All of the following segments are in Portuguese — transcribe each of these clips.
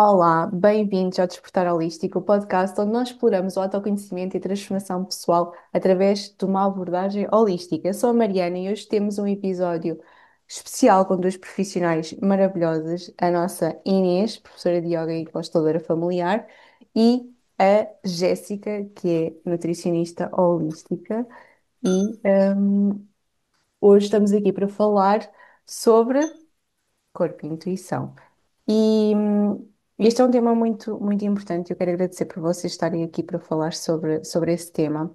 Olá, bem-vindos ao Despertar Holístico, o podcast onde nós exploramos o autoconhecimento e transformação pessoal através de uma abordagem holística. Eu sou a Mariana e hoje temos um episódio especial com duas profissionais maravilhosas, a nossa Inês, professora de Yoga e consteladora familiar, e a Jéssica, que é nutricionista holística. E hoje estamos aqui para falar sobre corpo e intuição. E este é um tema muito, muito importante. Eu quero agradecer por vocês estarem aqui para falar sobre esse tema.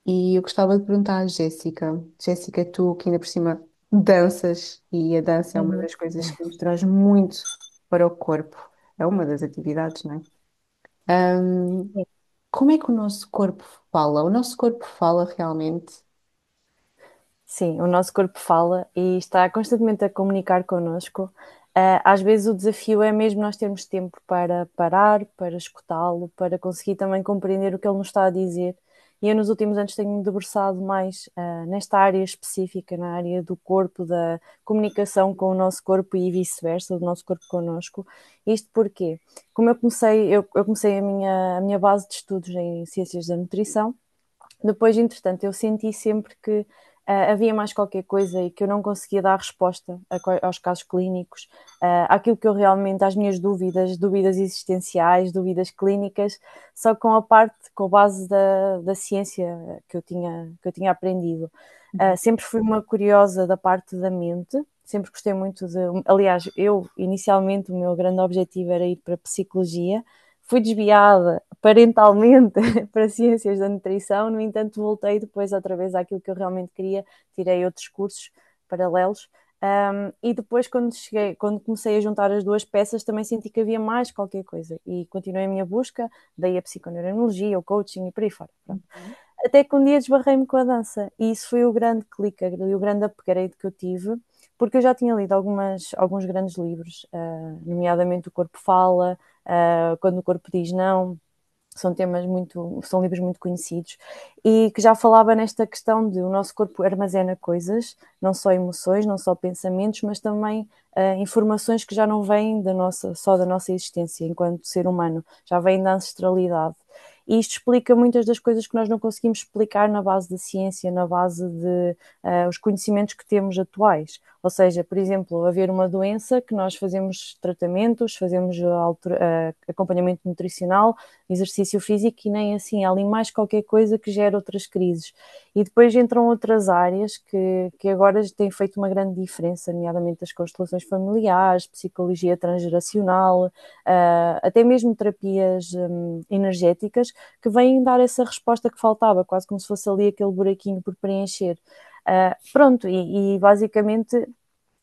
E eu gostava de perguntar à Jéssica. Jéssica, tu que ainda por cima danças, e a dança é uma Uhum. das coisas que nos traz muito para o corpo. É uma das atividades, não é? Sim, Como é que o nosso corpo fala? O nosso corpo fala realmente? sim, o nosso corpo fala e está constantemente a comunicar connosco. Às vezes o desafio é mesmo nós termos tempo para parar, para escutá-lo, para conseguir também compreender o que ele nos está a dizer. E eu nos últimos anos tenho-me debruçado mais nesta área específica, na área do corpo, da comunicação com o nosso corpo e vice-versa, do nosso corpo connosco. Isto porque, como eu comecei a minha base de estudos em ciências da nutrição. Depois, entretanto, eu senti sempre que havia mais qualquer coisa e que eu não conseguia dar resposta aos casos clínicos, àquilo que eu realmente, às minhas dúvidas, dúvidas existenciais, dúvidas clínicas, só com a parte, com a base da ciência que eu tinha aprendido. Sempre fui uma curiosa da parte da mente, sempre gostei muito de. Aliás, eu, inicialmente, o meu grande objetivo era ir para a psicologia. Fui desviada parentalmente para ciências da nutrição, no entanto voltei depois outra vez àquilo que eu realmente queria, tirei outros cursos paralelos. E depois quando comecei a juntar as duas peças, também senti que havia mais qualquer coisa e continuei a minha busca, daí a psiconeuroimunologia, o coaching e por aí fora. Pronto. Uhum. Até que um dia desbarrei-me com a dança e isso foi o grande clique, o grande upgrade que eu tive, porque eu já tinha lido alguns grandes livros, nomeadamente O Corpo Fala, Quando o Corpo Diz Não, são livros muito conhecidos e que já falava nesta questão de o nosso corpo armazena coisas, não só emoções, não só pensamentos, mas também informações que já não vêm só da nossa existência enquanto ser humano, já vêm da ancestralidade. E isto explica muitas das coisas que nós não conseguimos explicar na base da ciência, na base de os conhecimentos que temos atuais. Ou seja, por exemplo, haver uma doença que nós fazemos tratamentos, fazemos acompanhamento nutricional, exercício físico e nem assim, há ali mais qualquer coisa que gera outras crises. E depois entram outras áreas que agora têm feito uma grande diferença, nomeadamente as constelações familiares, psicologia transgeracional, até mesmo terapias energéticas, que vêm dar essa resposta que faltava, quase como se fosse ali aquele buraquinho por preencher. Pronto, e basicamente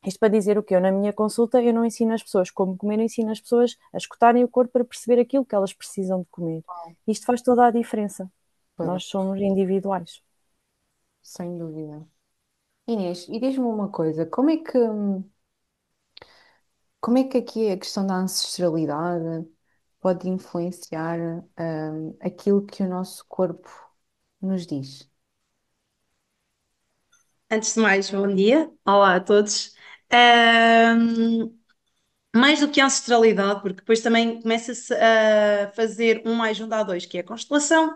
isto para dizer o que eu, na minha consulta, eu não ensino as pessoas como comer, eu ensino as pessoas a escutarem o corpo para perceber aquilo que elas precisam de comer. Isto faz toda a diferença. Toda, Nós somos individuais. sem dúvida. Inês, e diz-me uma coisa, como é que aqui a questão da ancestralidade pode influenciar, aquilo que o nosso corpo nos diz? Antes de mais, bom dia. Olá a todos. Ahm, Mais do que a ancestralidade, porque depois também começa-se a fazer um mais um dá dois, que é a constelação,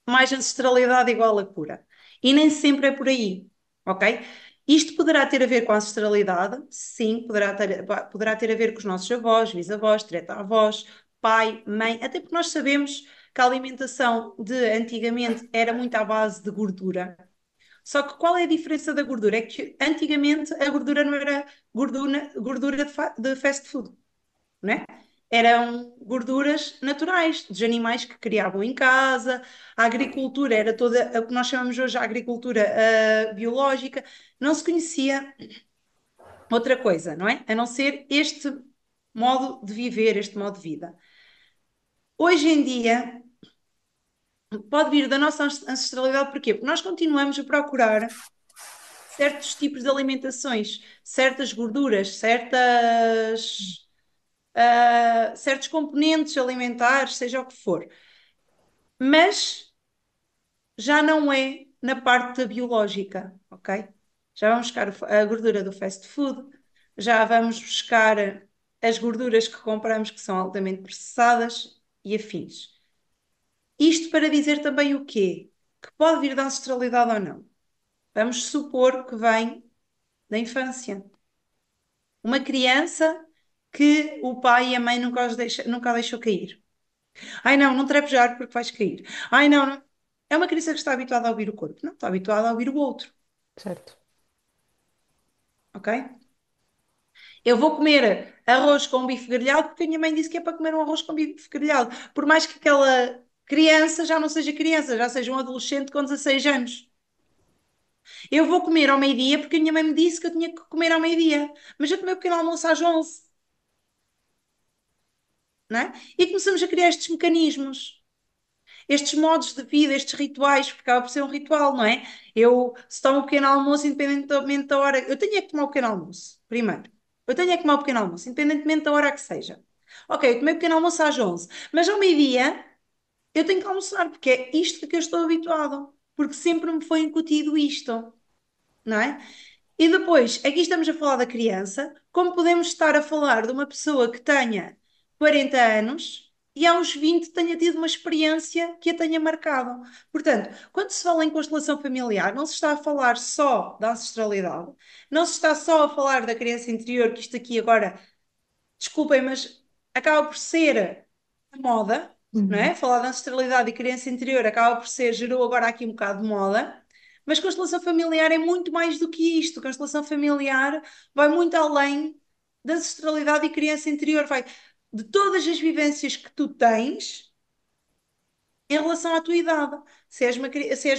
mais ancestralidade igual a cura. E nem sempre é por aí, ok? Isto poderá ter a ver com a ancestralidade, sim, poderá ter a ver com os nossos avós, bisavós, tretavós, pai, mãe, até porque nós sabemos que a alimentação de antigamente era muito à base de gordura. Só que qual é a diferença da gordura? É que antigamente a gordura não era gordura de fast food, não é? Eram gorduras naturais, dos animais que criavam em casa, a agricultura era toda o que nós chamamos hoje de agricultura biológica, não se conhecia outra coisa, não é? A não ser este modo de viver, este modo de vida. Hoje em dia, pode vir da nossa ancestralidade, porquê? Porque nós continuamos a procurar certos tipos de alimentações, certas gorduras, certos componentes alimentares, seja o que for. Mas já não é na parte da biológica, ok? Já vamos buscar a gordura do fast food, já vamos buscar as gorduras que compramos que são altamente processadas e afins. Isto para dizer também o quê? Que pode vir da ancestralidade ou não. Vamos supor que vem da infância. Uma criança que o pai e a mãe nunca a deixou cair. Ai não, não trepejar porque vais cair. Ai não, não. É uma criança que está habituada a ouvir o corpo. Não, está habituada a ouvir o outro. Certo. Ok? Eu vou comer arroz com bife grelhado porque a minha mãe disse que é para comer um arroz com bife grelhado. Por mais que aquela criança já não seja criança, já seja um adolescente com 16 anos. Eu vou comer ao meio-dia porque a minha mãe me disse que eu tinha que comer ao meio-dia. Mas eu tomei o pequeno almoço às 11, não é? E começamos a criar estes mecanismos, estes modos de vida, estes rituais, porque acaba por ser um ritual, não é? Eu, se tomo o pequeno almoço, independentemente da hora, eu tenho é que tomar o pequeno almoço, primeiro. Eu tenho é que tomar o pequeno almoço, independentemente da hora que seja. Ok, eu tomei o pequeno almoço às 11, mas ao meio-dia eu tenho que almoçar, porque é isto que eu estou habituado, porque sempre me foi incutido isto, não é? E depois, aqui estamos a falar da criança, como podemos estar a falar de uma pessoa que tenha 40 anos e aos 20 tenha tido uma experiência que a tenha marcado. Portanto, quando se fala em constelação familiar, não se está a falar só da ancestralidade, não se está só a falar da criança interior, que isto aqui agora, desculpem, mas acaba por ser a moda, não Uhum. é? Falar de ancestralidade e criança interior acaba por ser, gerou agora aqui um bocado de moda, mas constelação familiar é muito mais do que isto. Constelação familiar vai muito além da ancestralidade e criança interior, vai de todas as vivências que tu tens em relação à tua idade. Se és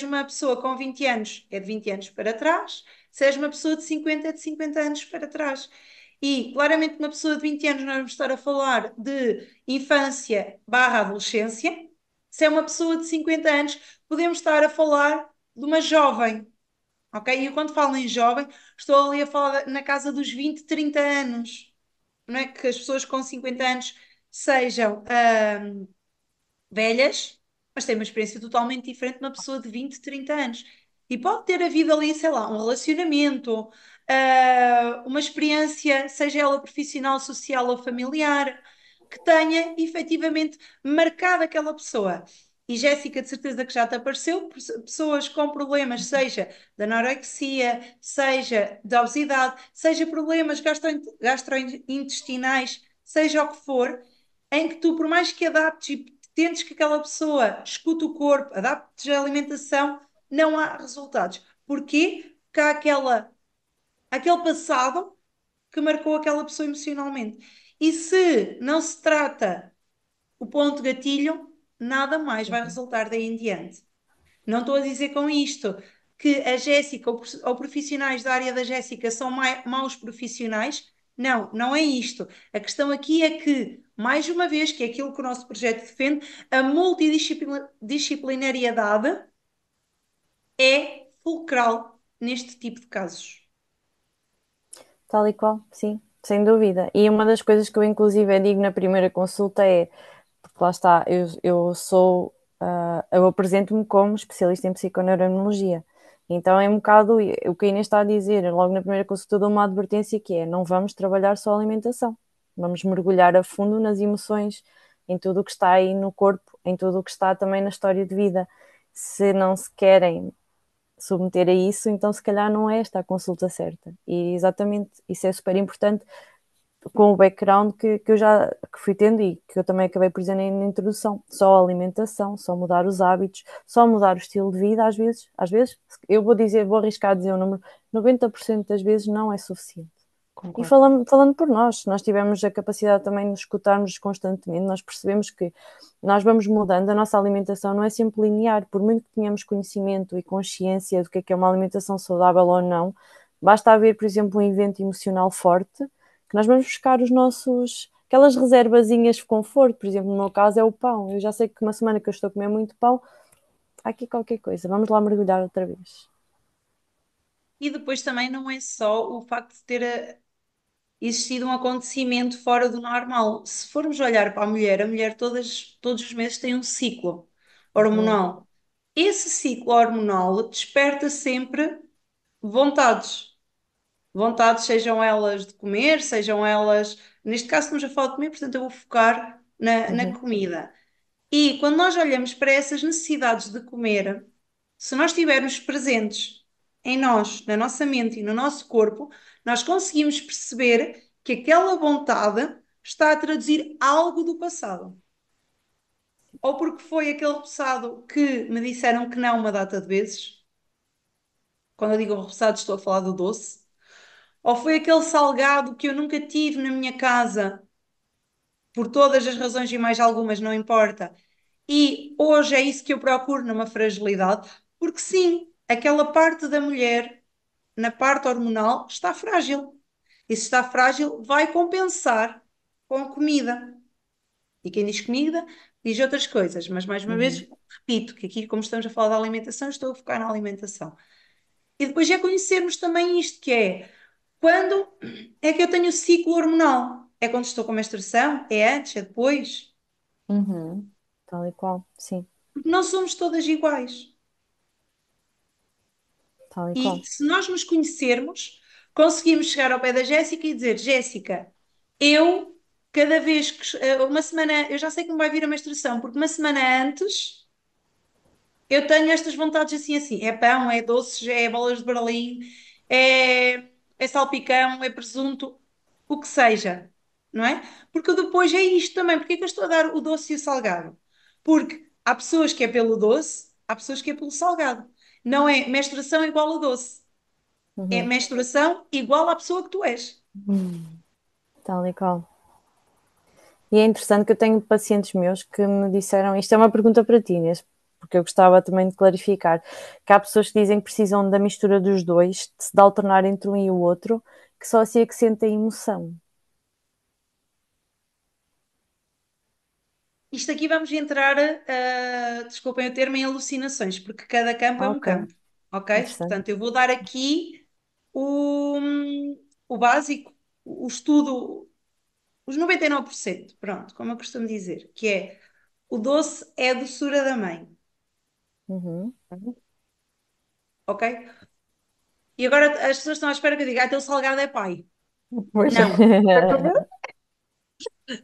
uma pessoa com 20 anos, é de 20 anos para trás. Se és uma pessoa de 50, é de 50 anos para trás. E claramente uma pessoa de 20 anos, nós vamos estar a falar de infância barra adolescência. Se é uma pessoa de 50 anos, podemos estar a falar de uma jovem. Ok? E eu, quando falo em jovem, estou ali a falar na casa dos 20, 30 anos. Não é que as pessoas com 50 anos sejam velhas, mas têm uma experiência totalmente diferente de uma pessoa de 20, 30 anos. E pode ter havido ali, sei lá, um relacionamento, uma experiência, seja ela profissional, social ou familiar, que tenha efetivamente marcado aquela pessoa. E Jéssica, de certeza que já te apareceu, pessoas com problemas, seja da anorexia, seja da obesidade, seja problemas gastrointestinais, seja o que for, em que tu, por mais que adaptes e tentes que aquela pessoa escute o corpo, adaptes a alimentação, não há resultados. Porquê? Porque há aquele passado que marcou aquela pessoa emocionalmente. E se não se trata o ponto gatilho, nada mais vai resultar daí em diante. Não estou a dizer com isto que a Jéssica ou profissionais da área da Jéssica são maus profissionais. Não, não é isto. A questão aqui é que, mais uma vez, que é aquilo que o nosso projeto defende, a multidisciplinariedade é fulcral neste tipo de casos. Tal e qual, sim, sem dúvida. E uma das coisas que eu inclusive digo na primeira consulta é, porque lá está, eu sou, eu apresento-me como especialista em psiconeuroimunologia. Então é um bocado o que a Inês está a dizer, logo na primeira consulta dou uma advertência que é, não vamos trabalhar só a alimentação, vamos mergulhar a fundo nas emoções, em tudo o que está aí no corpo, em tudo o que está também na história de vida. Se não se querem submeter a isso, então se calhar não é esta a consulta certa. E exatamente, isso é super importante com o background que eu já que fui tendo e que eu também acabei por dizer na introdução. Só a alimentação, só mudar os hábitos, só mudar o estilo de vida, às vezes, eu vou dizer, vou arriscar a dizer o número, 90% das vezes não é suficiente. E Concordo. falando por nós, se nós tivermos a capacidade também de nos escutarmos constantemente, nós percebemos que nós vamos mudando, a nossa alimentação não é sempre linear, por muito que tenhamos conhecimento e consciência do que é uma alimentação saudável ou não, basta haver, por exemplo, um evento emocional forte, que nós vamos buscar os nossos, aquelas reservazinhas de conforto, por exemplo, no meu caso é o pão, eu já sei que uma semana que eu estou a comer muito pão, há aqui qualquer coisa, vamos lá mergulhar outra vez. E depois também não é só o facto de ter existido um acontecimento fora do normal. Se formos olhar para a mulher todos os meses tem um ciclo Uhum. hormonal. Esse ciclo hormonal desperta sempre vontades. vontades, sejam elas de comer, sejam elas. Neste caso, estamos a falar de comer, portanto, eu vou focar na Uhum. comida. E quando nós olhamos para essas necessidades de comer, se nós estivermos presentes em nós, na nossa mente e no nosso corpo, nós conseguimos perceber que aquela vontade está a traduzir algo do passado. Ou porque foi aquele passado que me disseram que não uma data de vezes. Quando eu digo passado, estou a falar do doce. Ou foi aquele salgado que eu nunca tive na minha casa, por todas as razões e mais algumas, não importa. E hoje é isso que eu procuro numa fragilidade, porque sim, aquela parte da mulher, na parte hormonal, está frágil. E se está frágil, vai compensar com comida. E quem diz comida, diz outras coisas. Mas mais uma Uhum. vez, repito que aqui, como estamos a falar da alimentação, estou a focar na alimentação. E depois é conhecermos também isto, que é quando é que eu tenho o ciclo hormonal? É quando estou com menstruação? É antes? É depois? Uhum. Tal e qual, sim, Porque não somos todas iguais. tal e E qual. se nós nos conhecermos, conseguimos chegar ao pé da Jéssica e dizer: Jéssica, eu, cada vez que. Uma semana. Eu já sei que me vai vir a menstruação, porque uma semana antes eu tenho estas vontades assim, assim. É pão, é doces, é bolas de Berlim, é salpicão, é presunto, o que seja, não é? Porque depois é isto também. Porque é que eu estou a dar o doce e o salgado? Porque há pessoas que é pelo doce, há pessoas que é pelo salgado. Não é menstruação igual a doce. É Uhum. menstruação igual à pessoa que tu és. Tal e qual. E é interessante que eu tenho pacientes meus que me disseram, isto é uma pergunta para ti, Inês, porque eu gostava também de clarificar, que há pessoas que dizem que precisam da mistura dos dois, de alternar entre um e o outro, que só assim é que sentem emoção. Isto aqui vamos entrar, desculpem o termo, em alucinações, porque cada campo é Ah, um ok, campo, ok? interessante. Portanto, eu vou dar aqui o, o básico, o estudo, os 99%, pronto, como eu costumo dizer, que é o doce é a doçura da mãe, Uhum. ok? E agora as pessoas estão à espera que eu diga, ah, então o salgado é pai. Pois. Não,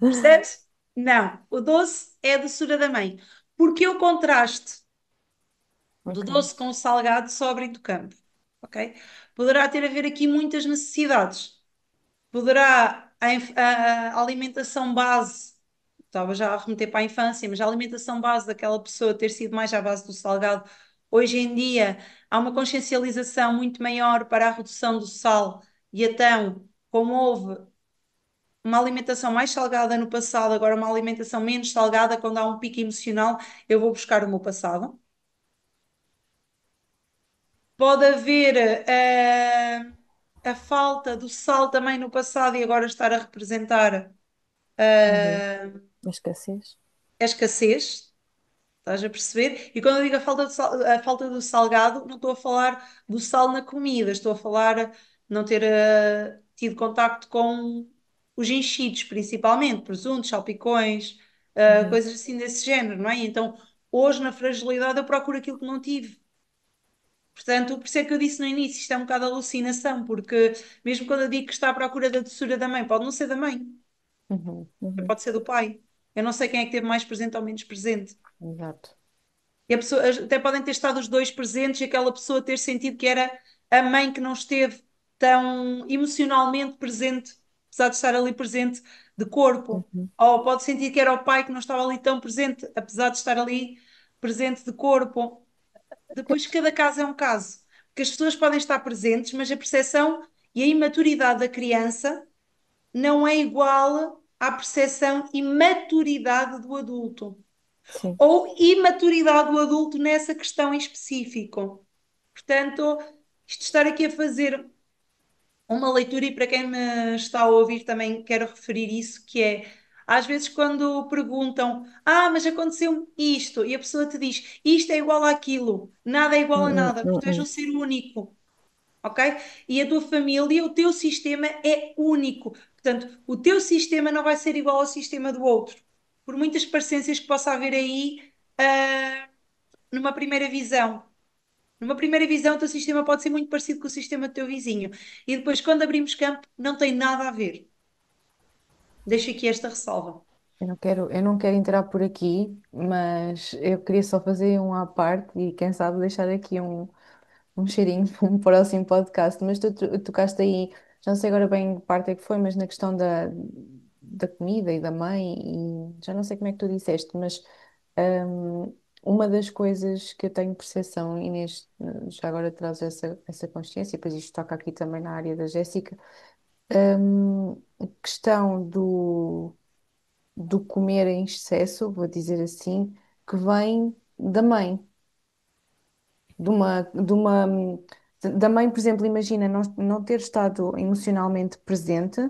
percebes? Não, o doce é a doçura da mãe. Porque o contraste do Ok. doce com o salgado sobrem do campo, ok? Poderá ter a ver aqui muitas necessidades. Poderá a alimentação base, estava já a remeter para a infância, mas a alimentação base daquela pessoa ter sido mais à base do salgado. Hoje em dia há uma consciencialização muito maior para a redução do sal e então, como houve uma alimentação mais salgada no passado, agora uma alimentação menos salgada, quando há um pico emocional, eu vou buscar o meu passado. Pode haver a falta do sal também no passado e agora estar a representar Uhum. A escassez. a escassez, estás a perceber? E quando eu digo a falta do salgado, não estou a falar do sal na comida, estou a falar não ter tido contacto com os enchidos, principalmente, presuntos, salpicões, Uhum. coisas assim desse género, não é? Então, hoje na fragilidade eu procuro aquilo que não tive. Portanto, por isso é que eu disse no início, isto é um bocado alucinação, porque mesmo quando eu digo que está à procura da doçura da mãe, pode não ser da mãe, Uhum. Uhum. pode ser do pai. Eu não sei quem é que teve mais presente ou menos presente. Exato. E a pessoa, até podem ter estado os dois presentes e aquela pessoa ter sentido que era a mãe que não esteve tão emocionalmente presente, apesar de estar ali presente de corpo. Uhum. Ou pode sentir que era o pai que não estava ali tão presente, apesar de estar ali presente de corpo. Depois, cada caso é um caso. Porque as pessoas podem estar presentes, mas a percepção e a imaturidade da criança não é igual à percepção e maturidade do adulto. Sim, Ou imaturidade do adulto nessa questão em específico. Portanto, isto estar aqui a fazer uma leitura, e para quem me está a ouvir também quero referir isso, que é, às vezes quando perguntam, ah, mas aconteceu isto, e a pessoa te diz, isto é igual àquilo, nada é igual a nada, porque tu és um ser único, ok? E a tua família, o teu sistema é único. Portanto, o teu sistema não vai ser igual ao sistema do outro. Por muitas parecências que possa haver aí, numa primeira visão. Numa primeira visão, o teu sistema pode ser muito parecido com o sistema do teu vizinho. E depois, quando abrimos campo, não tem nada a ver. Deixo aqui esta ressalva. Eu não quero entrar por aqui, mas eu queria só fazer um à parte e quem sabe deixar aqui um cheirinho para um próximo podcast. Mas tu tocaste aí, já não sei agora bem que parte é que foi, mas na questão da comida e da mãe, e já não sei como é que tu disseste, mas hum, uma das coisas que eu tenho percepção, Inês, já agora traz essa consciência, e depois isto toca aqui também na área da Jéssica, a questão do comer em excesso, vou dizer assim, que vem da mãe. Da mãe, por exemplo, imagina não ter estado emocionalmente presente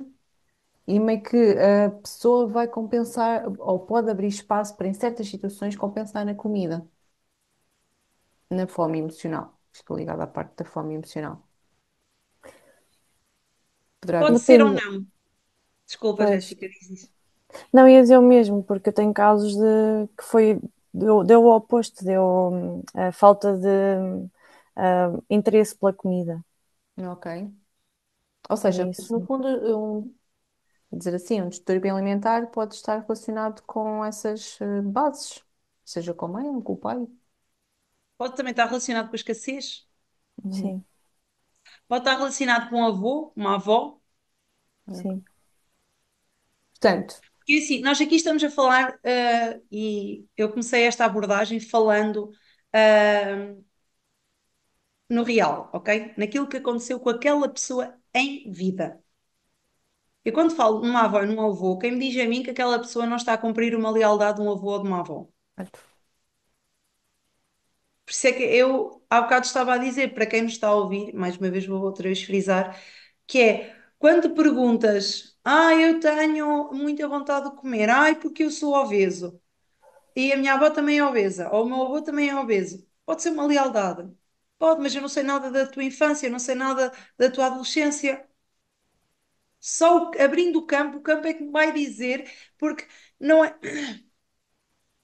e meio que a pessoa vai compensar ou pode abrir espaço para, em certas situações, compensar na comida, na fome emocional. Estou ligada à parte da fome emocional. Poderá Pode vir. ser ou Depende, não. Desculpa, pois. Jéssica, diz isso. Não, ia dizer o mesmo, porque eu tenho casos de que foi, deu o oposto, deu a falta de interesse pela comida. Ok. Ou É seja, mas no isso. fundo, dizer assim, um distúrbio alimentar pode estar relacionado com essas bases, seja com a mãe ou com o pai. Pode também estar relacionado com a escassez. Uhum. Sim, Pode estar relacionado com um avô, uma avó. sim, Portanto, Porque assim, nós aqui estamos a falar, e eu comecei esta abordagem falando, no real, ok? Naquilo que aconteceu com aquela pessoa em vida. Eu quando falo numa avó e num avô, quem me diz a mim que aquela pessoa não está a cumprir uma lealdade de um avô ou de uma avó? certo. Por isso é que eu há bocado estava a dizer, para quem nos está a ouvir, mais uma vez vou outra vez frisar, que é quando perguntas, eu tenho muita vontade de comer, porque eu sou obeso, e a minha avó também é obesa, ou o meu avô também é obeso, pode ser uma lealdade. Pode, mas eu não sei nada da tua infância, eu não sei nada da tua adolescência. Só abrindo o campo é que me vai dizer, porque não é,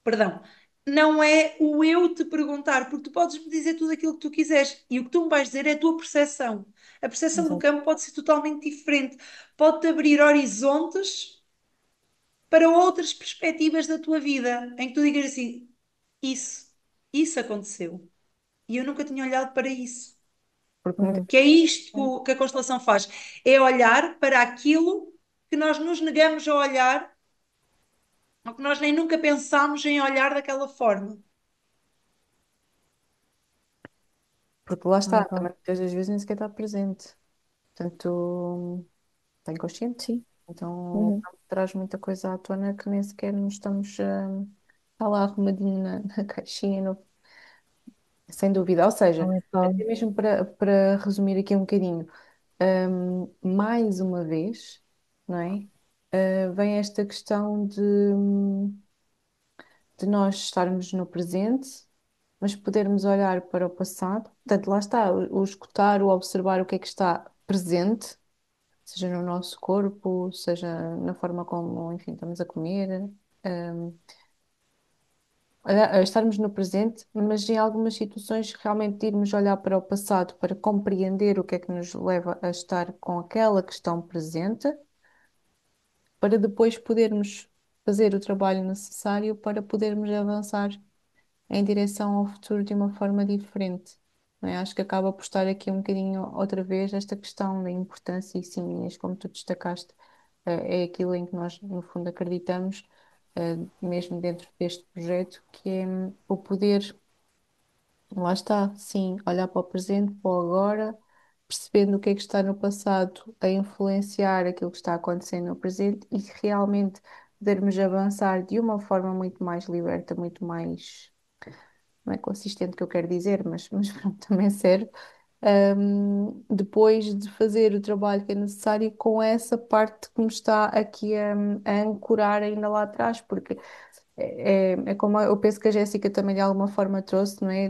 perdão, não é o eu te perguntar, porque tu podes me dizer tudo aquilo que tu quiseres e o que tu me vais dizer é a tua percepção. A percepção do exato. campo pode ser totalmente diferente, pode-te abrir horizontes para outras perspectivas da tua vida, em que tu digas assim: isso, isso aconteceu e eu nunca tinha olhado para isso. Porque muitas Uhum, Que é isto que a constelação faz, é olhar para aquilo que nós nos negamos a olhar, ou que nós nem nunca pensámos em olhar daquela forma. Porque lá tal está, qual. também muitas das vezes nem sequer está presente. Portanto, está inconsciente. Sim, Então, uhum, traz muita coisa à tona que nem sequer nos estamos está lá arrumadinho na caixinha, sem dúvida. Ou seja, tal e qual. até mesmo para resumir aqui um bocadinho, mais uma vez, não é? Vem esta questão de nós estarmos no presente, mas podermos olhar para o passado. Portanto, lá está, o escutar, o observar o que é que está presente, seja no nosso corpo, seja na forma como, enfim, estamos a comer, a estarmos no presente, mas em algumas situações realmente irmos olhar para o passado para compreender o que é que nos leva a estar com aquela questão presente, para depois podermos fazer o trabalho necessário para podermos avançar em direção ao futuro de uma forma diferente. Não é? Acho que acaba por estar aqui um bocadinho outra vez esta questão da importância, e sim, Inês, como tu destacaste, é aquilo em que nós, no fundo, acreditamos, mesmo dentro deste projeto, que é o poder, lá está, sim, olhar para o presente, para o agora, percebendo o que é que está no passado a influenciar aquilo que está acontecendo no presente e realmente podermos avançar de uma forma muito mais liberta, muito mais não é consistente que eu quero dizer, mas pronto, também serve. Depois de fazer o trabalho que é necessário com essa parte que me está aqui a ancorar ainda lá atrás, porque é como eu penso que a Jéssica também de alguma forma trouxe, não é?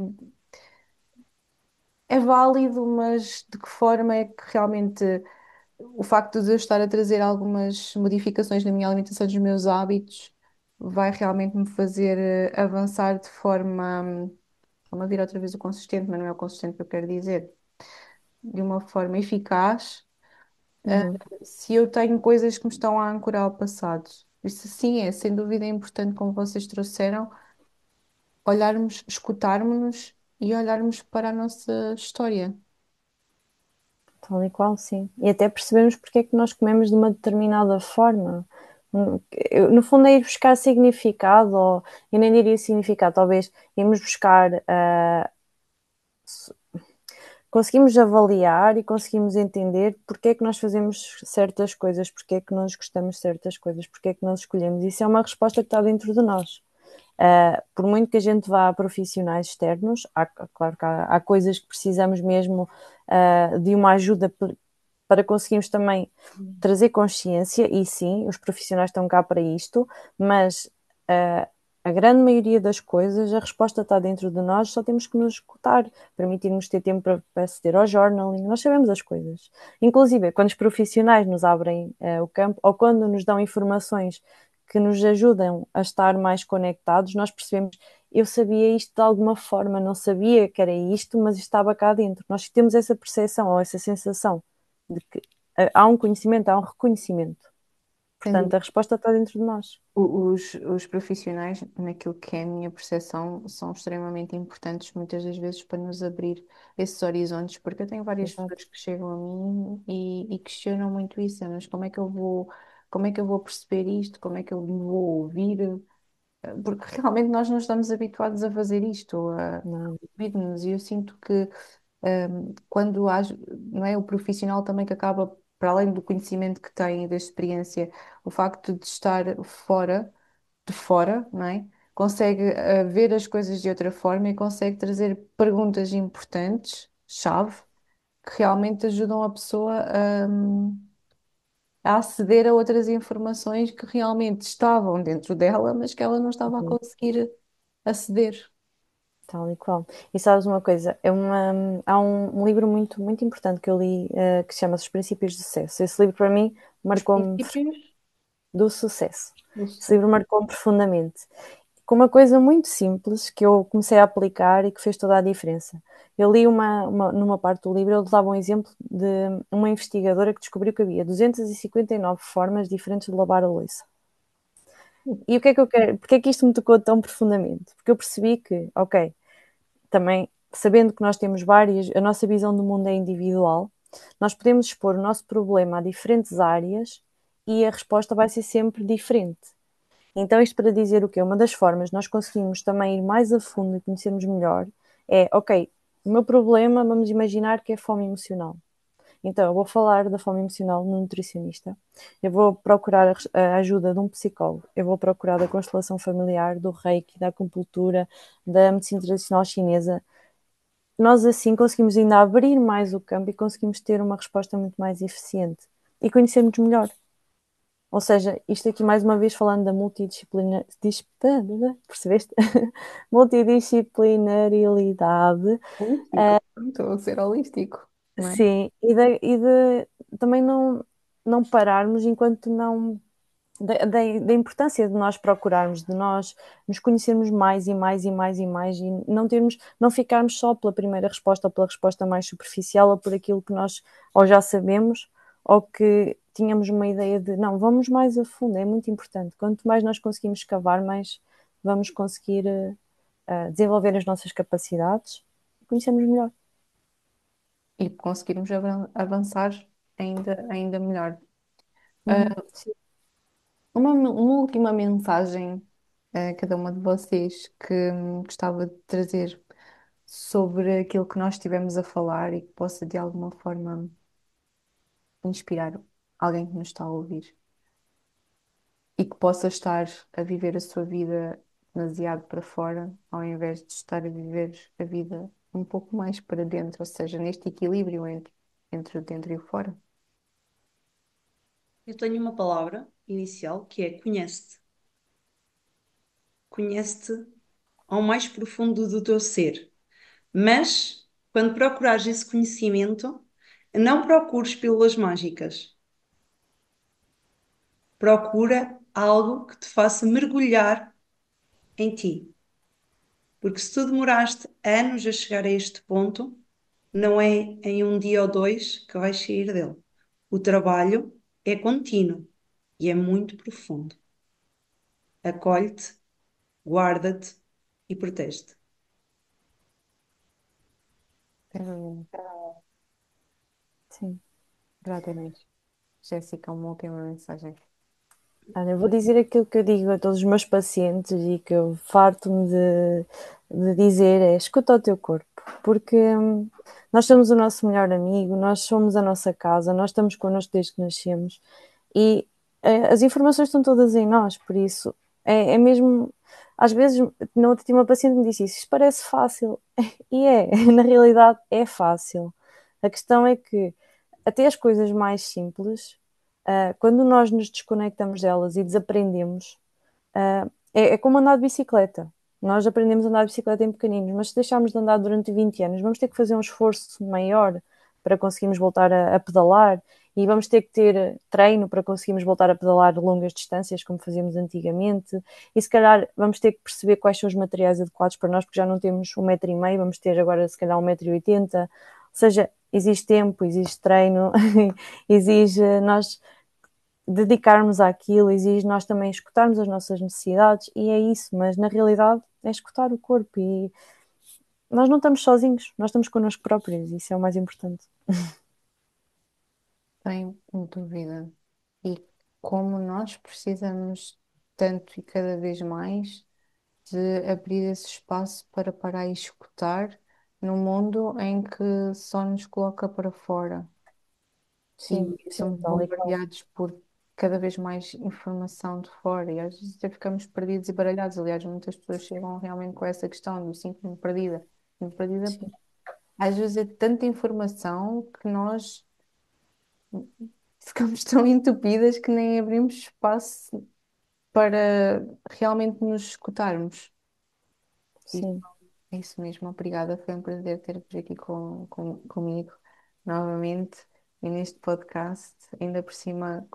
É válido, mas de que forma é que realmente o facto de eu estar a trazer algumas modificações na minha alimentação, dos meus hábitos, vai realmente me fazer avançar de forma vamos vir outra vez o consistente, mas não é o consistente que eu quero dizer, de uma forma eficaz, ah, Uhum. se eu tenho coisas que me estão a ancorar ao passado. Isso sim é, sem dúvida, é importante, como vocês trouxeram, olharmos, escutarmos-nos e olharmos para a nossa história. Tal e qual, sim. E até percebemos porque é que nós comemos de uma determinada forma. No fundo é ir buscar significado, ou eu nem diria significado, talvez irmos buscar, conseguimos avaliar e conseguimos entender porque é que nós fazemos certas coisas, porque é que nós gostamos de certas coisas, porque é que nós escolhemos. Isso é uma resposta que está dentro de nós. Por muito que a gente vá a profissionais externos, claro que há coisas que precisamos mesmo de uma ajuda para conseguirmos também trazer consciência, e sim, os profissionais estão cá para isto, mas a grande maioria das coisas, a resposta está dentro de nós, só temos que nos escutar, permitirmos ter tempo para aceder ao journaling, nós sabemos as coisas. Inclusive, quando os profissionais nos abrem o campo, ou quando nos dão informações que nos ajudam a estar mais conectados, nós percebemos, eu sabia isto de alguma forma, não sabia que era isto, mas estava cá dentro. Nós temos essa percepção ou essa sensação de que há um conhecimento, há um reconhecimento. Portanto, a resposta está dentro de nós. Os profissionais, naquilo que é a minha percepção, são extremamente importantes muitas das vezes para nos abrir esses horizontes, porque eu tenho várias pessoas Exato. que chegam a mim e questionam muito isso, mas como é que eu vou perceber isto? Como é que eu me vou ouvir? Porque realmente nós não estamos habituados a fazer isto, a Não, ouvir-nos, e eu sinto que quando há, não é, o profissional também que acaba, para além do conhecimento que tem e da experiência, o facto de estar fora, de fora, não é? Consegue ver as coisas de outra forma e consegue trazer perguntas importantes, chave, que realmente ajudam a pessoa a aceder a outras informações que realmente estavam dentro dela, mas que ela não estava a uhum, conseguir aceder. tal e qual. E sabes uma coisa, há um livro muito, muito importante que eu li, que se chama Os Princípios do Sucesso. Esse livro para mim Os marcou-me princípios do sucesso. do Esse livro sucesso. marcou-me profundamente. Com uma coisa muito simples que eu comecei a aplicar e que fez toda a diferença. Eu li numa parte do livro, ele dava um exemplo de uma investigadora que descobriu que havia 259 formas diferentes de lavar a louça. E o que é que eu quero? Porque é que isto me tocou tão profundamente? Porque eu percebi que, ok, também sabendo que nós temos várias, a nossa visão do mundo é individual, nós podemos expor o nosso problema a diferentes áreas e a resposta vai ser sempre diferente. Então, isto para dizer o quê? Uma das formas de nós conseguimos também ir mais a fundo e conhecermos melhor é, ok, o meu problema, vamos imaginar que é fome emocional. Então, eu vou falar da fome emocional no nutricionista, eu vou procurar a ajuda de um psicólogo, eu vou procurar da constelação familiar, do reiki, da acupuntura, da medicina tradicional chinesa. Nós assim conseguimos ainda abrir mais o campo e conseguimos ter uma resposta muito mais eficiente e conhecermos melhor. Ou seja, isto aqui mais uma vez falando da percebeste? Multidisciplinaridade, Holístico, estou a ser holístico, não é? sim, e de também não pararmos enquanto não da importância de nós procurarmos, de nós nos conhecermos mais e mais e mais e mais e não ficarmos só pela primeira resposta ou pela resposta mais superficial ou por aquilo que nós ou já sabemos ou que tínhamos uma ideia de não, vamos mais a fundo, é muito importante. Quanto mais nós conseguimos escavar, mais vamos conseguir desenvolver as nossas capacidades e conhecermos melhor. E conseguirmos avançar ainda melhor. Uhum. Sim. Uma última mensagem a cada uma de vocês que gostava de trazer sobre aquilo que nós estivemos a falar e que possa de alguma forma inspirar alguém que nos está a ouvir e que possa estar a viver a sua vida demasiado para fora, ao invés de estar a viver a vida um pouco mais para dentro, ou seja, neste equilíbrio entre o dentro e o fora. Eu tenho uma palavra inicial que é conhece-te. Conhece-te ao mais profundo do teu ser. Mas, quando procurares esse conhecimento, não procures pílulas mágicas. Procura algo que te faça mergulhar em ti. Porque se tu demoraste anos a chegar a este ponto, não é em um dia ou dois que vais sair dele. O trabalho é contínuo e é muito profundo. Acolhe-te, guarda-te e protege-te. Sem Sim. exatamente. Jéssica, uma última mensagem. Olha, eu vou dizer aquilo que eu digo a todos os meus pacientes e que eu farto-me de dizer é escuta o teu corpo, porque nós somos o nosso melhor amigo, nós somos a nossa casa, nós estamos connosco desde que nascemos e as informações estão todas em nós, por isso é mesmo, às vezes, na outra tinha uma paciente que me disse isso parece fácil, e é, na realidade é fácil. A questão é que até as coisas mais simples quando nós nos desconectamos delas e desaprendemos, é como andar de bicicleta. Nós aprendemos a andar de bicicleta em pequeninos, mas se deixarmos de andar durante 20 anos, vamos ter que fazer um esforço maior para conseguirmos voltar a pedalar e vamos ter que ter treino para conseguirmos voltar a pedalar longas distâncias, como fazíamos antigamente. E se calhar vamos ter que perceber quais são os materiais adequados para nós, porque já não temos 1,5 m, vamos ter agora se calhar 1,80 m. Ou seja, exige tempo, exige treino, exige nós dedicarmos àquilo, exige nós também escutarmos as nossas necessidades e é isso, mas na realidade é escutar o corpo e nós não estamos sozinhos, nós estamos connosco próprios, isso é o mais importante. Sem dúvida. E como nós precisamos tanto e cada vez mais de abrir esse espaço para parar e escutar num mundo em que só nos coloca para fora Sim, e sim, somos tal e qual. bombardeados por cada vez mais informação de fora e às vezes até ficamos perdidos e baralhados. Aliás, muitas pessoas chegam realmente com essa questão do sinto-me perdida. Sinto-me perdida. Sim, Às vezes é tanta informação que nós ficamos tão entupidas que nem abrimos espaço para realmente nos escutarmos. E sim, é isso mesmo, obrigada. Foi um prazer ter-vos aqui comigo novamente e neste podcast, ainda por cima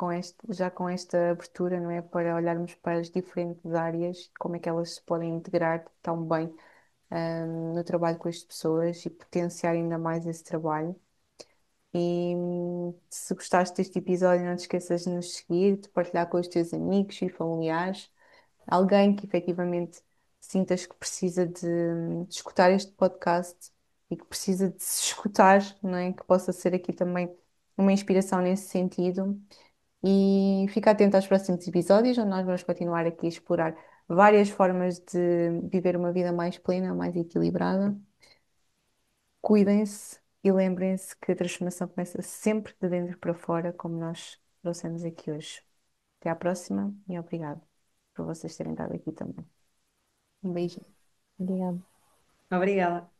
já com esta abertura, não é? Para olharmos para as diferentes áreas, como é que elas se podem integrar tão bem, no trabalho com as pessoas e potenciar ainda mais esse trabalho. E se gostaste deste episódio, não te esqueças de nos seguir, de partilhar com os teus amigos e familiares, alguém que efetivamente sintas que precisa de escutar este podcast e que precisa de se escutar, não é? Que possa ser aqui também uma inspiração nesse sentido. E fica atento aos próximos episódios, onde nós vamos continuar aqui a explorar várias formas de viver uma vida mais plena, mais equilibrada. Cuidem-se e lembrem-se que a transformação começa sempre de dentro para fora, como nós trouxemos aqui hoje. Até à próxima e obrigado por vocês terem estado aqui também. Um beijinho. obrigada. Obrigada.